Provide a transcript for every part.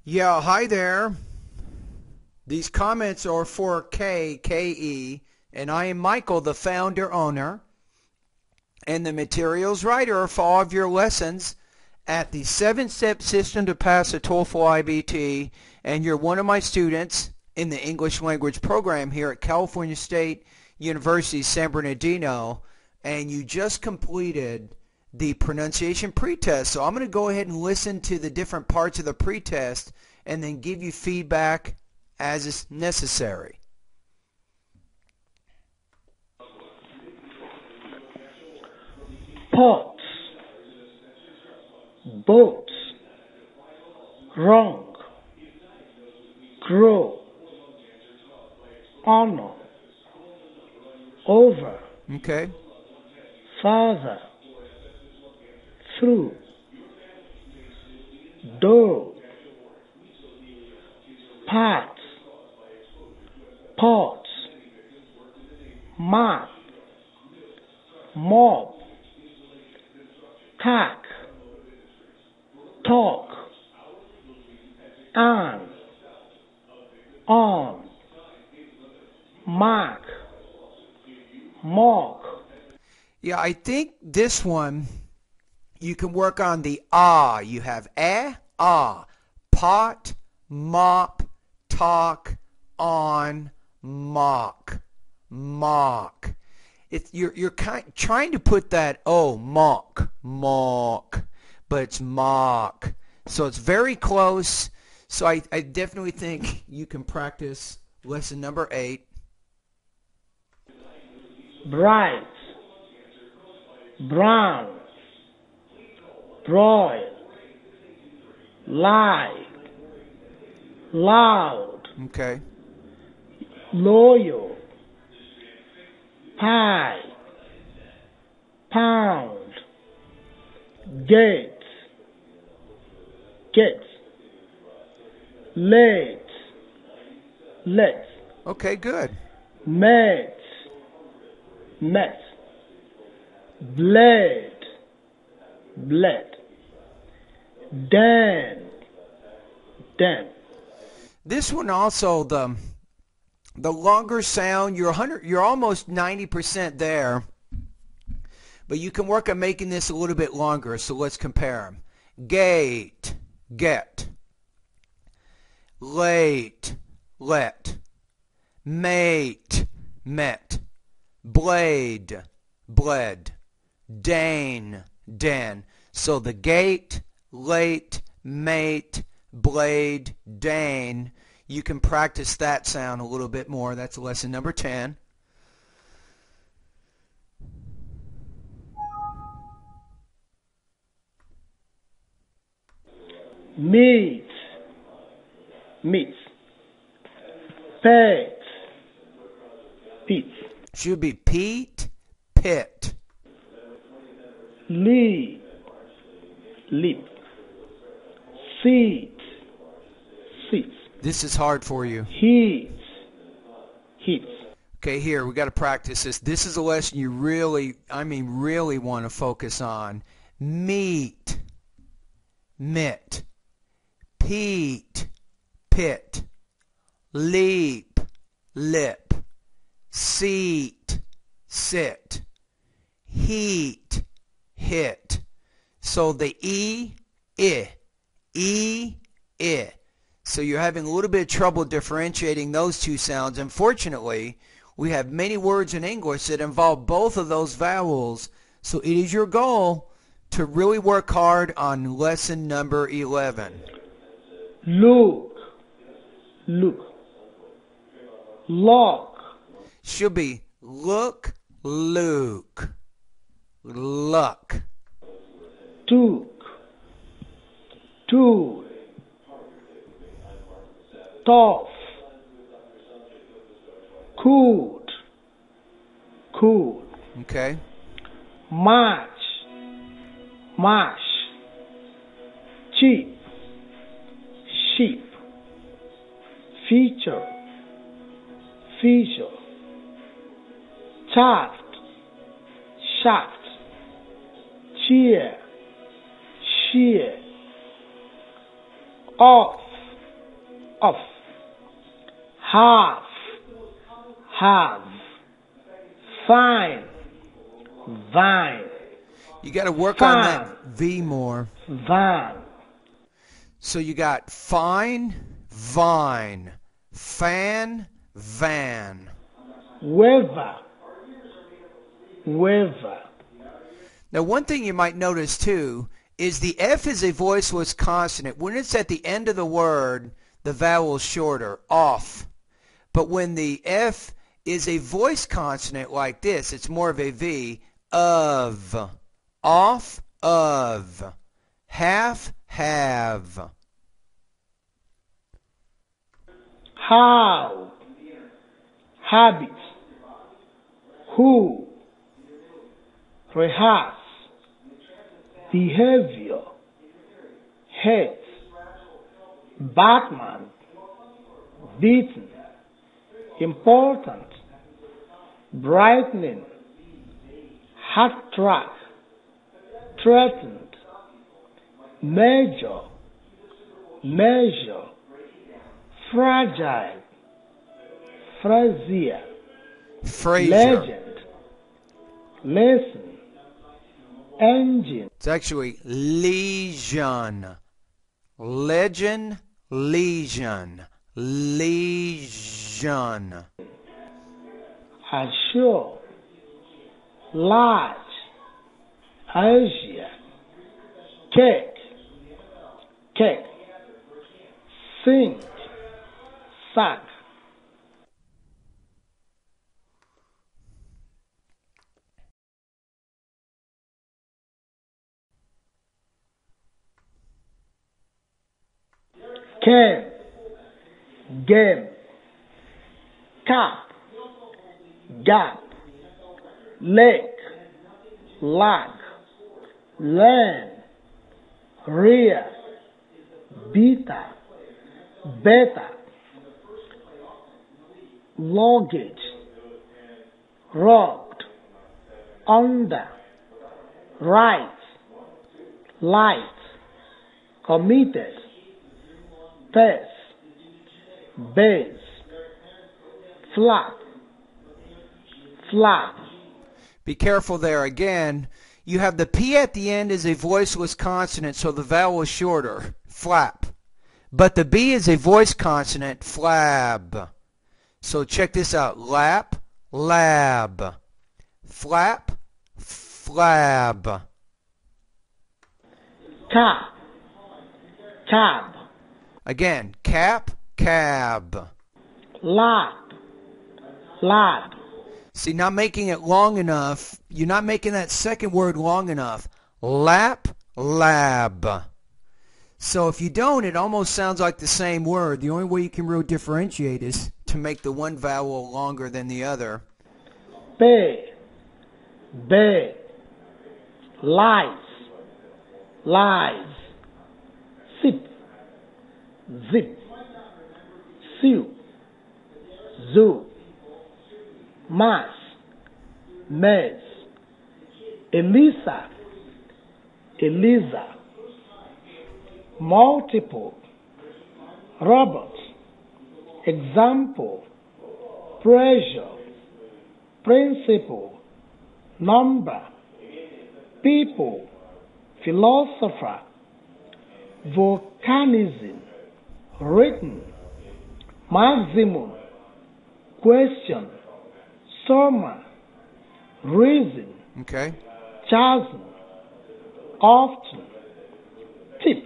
Yeah, hi there. These comments are for KE, and I am Michael, the founder owner and the materials writer for all of your lessons at the 7-step system to pass the TOEFL IBT, and you're one of my students in the English language program here at California State University, San Bernardino, and you just completed the pronunciation pretest. So I'm going to go ahead and listen to the different parts of the pretest and then give you feedback as is necessary. Pots, boats, wrong, grow, honor, over, Okay. father, through, door, parts, pots, map, mob, tack, talk, on, mark, mock. Yeah, I think this one you can work on the ah. You have pot, mop, talk, on, mock, mock. You're trying to put that mock, but it's mock. So it's very close. So I definitely think you can practice lesson number 8. Bright, brown, broil, lie, loud, Okay. loyal, pie, pound, gate, late, let, Okay, good. met, bled, bled, den. This one also, the longer sound, you're almost 90% there, but you can work on making this a little bit longer. So let's compare them. Gate, get, late, let, mate, met, blade, bled, dane, den. So the gate, late, mate, blade, dane. You can practice that sound a little bit more. That's lesson number 10. Meat, pet, pit, Should be Pete, pit. leap, seat, This is hard for you. heat, Okay, here, we got to practice this. This is a lesson you really want to focus on. Meet, mit, Pete, pit, leap, lip, seat, sit, heat, hit. So the I. So you're having a little bit of trouble differentiating those two sounds. Unfortunately, we have many words in English that involve both of those vowels. So it is your goal to really work hard on lesson number 11. look, lock, Should be look, Luke, luck. took, tool, tough, cool, Okay. march, mash, cheap, sheep, feature, shaft, cheer, shear, off, Of. Half. Have. Fine. Vine. You got to work Fan. on that V more. Van. So you got fine, vine, fan, van. Weather. Weather. Now, one thing you might notice too is the F is a voiceless consonant. When it's at the end of the word, the vowel is shorter, off. But when the F is a voice consonant like this, it's more of a V, of, off, of, half, have. How. Habit. Who. Rehearse. Behavior. Head. Batman. Beaten. Important. Brightening. Hard track. Threatened. Major. Measure. Fragile. Frazier. Fraser. Legend. Listen. Engine. It's actually lesion. Legend, lesion. Lesion. Assure. Large. Asia. Cake. Cake. Sink. Sack. Can. Game. Cap. Gap. Lake. Lag. Land. Rear. Beta. Beta. Luggage. Rocked. Under. Right. Light. Committed. Pass. Base. Flat. Flat. Be careful there. Again, you have the P at the end as a voiceless consonant, so the vowel is shorter, flap. But the B is a voice consonant, flab. So check this out. Lap, lab. Flap, flab. Cap. Cab. Again, cap, cab. Lab. Lab. See, not making it long enough. You're not making that second word long enough. Lap, lab. So if you don't, it almost sounds like the same word. The only way you can really differentiate is to make the one vowel longer than the other. Bay. Bay. Lies. Lies. Sip. Zip. Sew. Zoo. Mass. Mess. Elisa. Eliza. Multiple. Robot. Example. Pressure. Principle. Number. People. Philosopher. Volcanism. Written. Maximum. Question. Summer. Reason. Okay? Chasm. Often. Tip.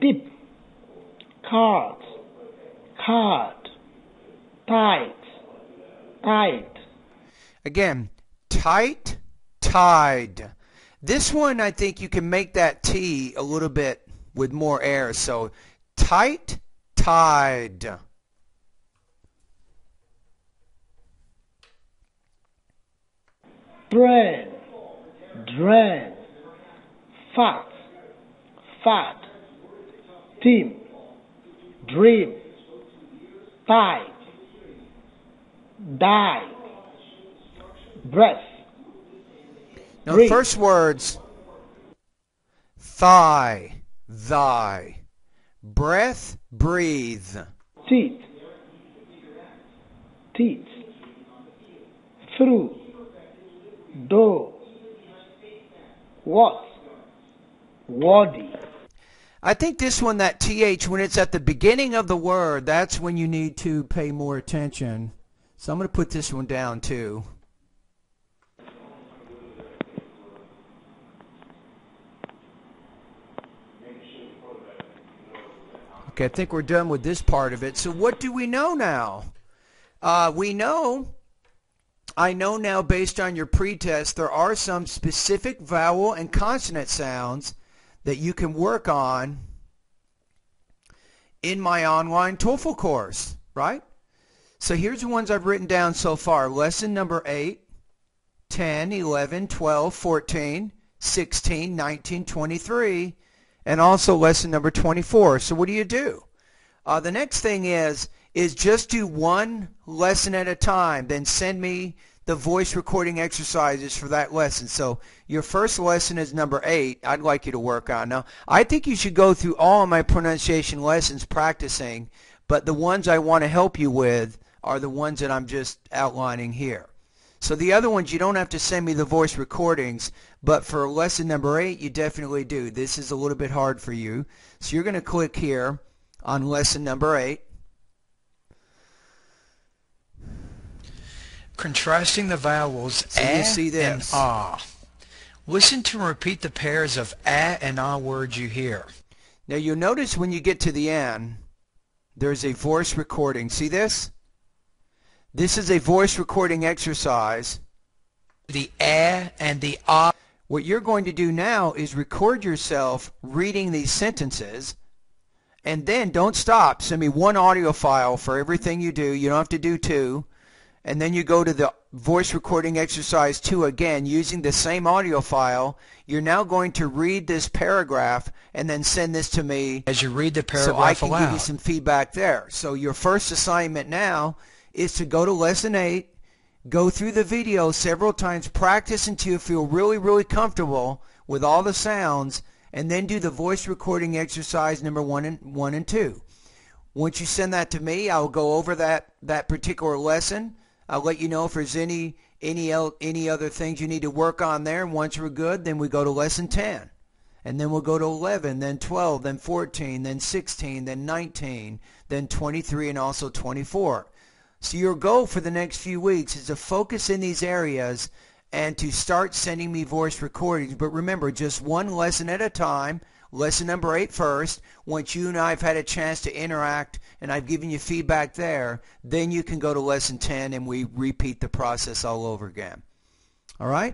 Dip. Card. Card. Tight. Tight. Again, tight, tied. This one, I think you can make that T a little bit with more air. So, tight, tied. Drain. Drain. Fat. Fat. Team. Dream. Tie. Die. Breath. Now, Breathe. first words, thigh, thy. breath, breathe. Teeth, teeth. Through, door, what, waddy. I think this one, that TH, when it's at the beginning of the word, that's when you need to pay more attention. So I'm going to put this one down too. Okay, I think we're done with this part of it. So what do we know now? I know now based on your pretest, there are some specific vowel and consonant sounds that you can work on in my online TOEFL course, right? So here's the ones I've written down so far. Lesson number 8, 10, 11, 12, 14, 16, 19, 23, and also lesson number 24. So what do? The next thing is just do one lesson at a time. Then send me the voice recording exercises for that lesson. So your first lesson is number 8. I'd like you to work on. Now, I think you should go through all of my pronunciation lessons practicing, but the ones I want to help you with are the ones that I'm just outlining here. So the other ones, you don't have to send me the voice recordings, but for lesson number 8, you definitely do. This is a little bit hard for you. So you're going to click here on lesson number 8. Contrasting the vowels So a you see this. and ah. Listen to and repeat the pairs of a and ah words you hear. Now you'll notice when you get to the end, there's a voice recording. See this? This is a voice recording exercise. The a and the ah. What you're going to do now is record yourself reading these sentences, and then don't stop. Send me one audio file for everything you do. You don't have to do 2. And then you go to the voice recording exercise 2 again using the same audio file. You're now going to read this paragraph and then send this to me As you read the so paragraph I can aloud. give you some feedback there. So your first assignment now is to go to lesson 8, go through the video several times, practice until you feel really, really comfortable with all the sounds, and then do the voice recording exercise number 1 and 2. Once you send that to me, I'll go over that particular lesson. I'll let you know if there's any other things you need to work on there. And once we're good, then we go to lesson 10. And then we'll go to 11, then 12, then 14, then 16, then 19, then 23, and also 24. So your goal for the next few weeks is to focus in these areas and to start sending me voice recordings. But remember, just one lesson at a time. Lesson number 8 first. Once you and I have had a chance to interact and I've given you feedback there, then you can go to lesson 10 and we repeat the process all over again. All right?